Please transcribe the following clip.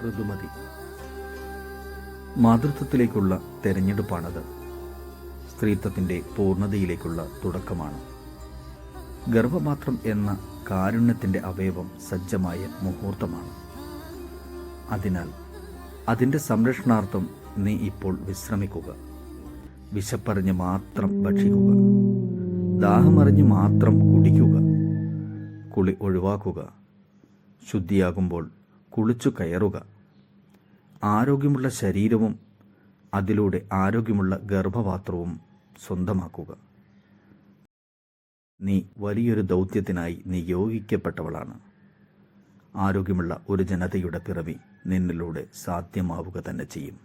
ഋതുമതി. മാതൃത്വത്തിലേക്കുള്ള തെരഞ്ഞെടുപ്പാണത്. സ്ത്രീത്വത്തിൻ്റെ പൂർണ്ണതയിലേക്കുള്ള തുടക്കമാണ്. ഗർഭപാത്രം എന്ന കാരുണ്യത്തിൻ്റെ അവയവം സജ്ജമായ മുഹൂർത്തമാണ്. അതിനാൽ അതിൻ്റെ സംരക്ഷണാർത്ഥം നീ ഇപ്പോൾ വിശ്രമിക്കുക. വിശപ്പറിഞ്ഞ് മാത്രം ഭക്ഷിക്കുക. ദാഹമറിഞ്ഞ് മാത്രം കുടിക്കുക. കുളി ഒഴിവാക്കുക. ശുദ്ധിയാകുമ്പോൾ കുളിച്ചു കയറുക. ആരോഗ്യമുള്ള ശരീരവും അതിലൂടെ ആരോഗ്യമുള്ള ഗർഭപാത്രവും സ്വന്തമാക്കുക. നീ വലിയൊരു ദൗത്യത്തിനായി നിയോഗിക്കപ്പെട്ടവളാണ്. ആരോഗ്യമുള്ള ഒരു ജനതയുടെ പിറവി നിന്നിലൂടെ സാധ്യമാവുക തന്നെ ചെയ്യും.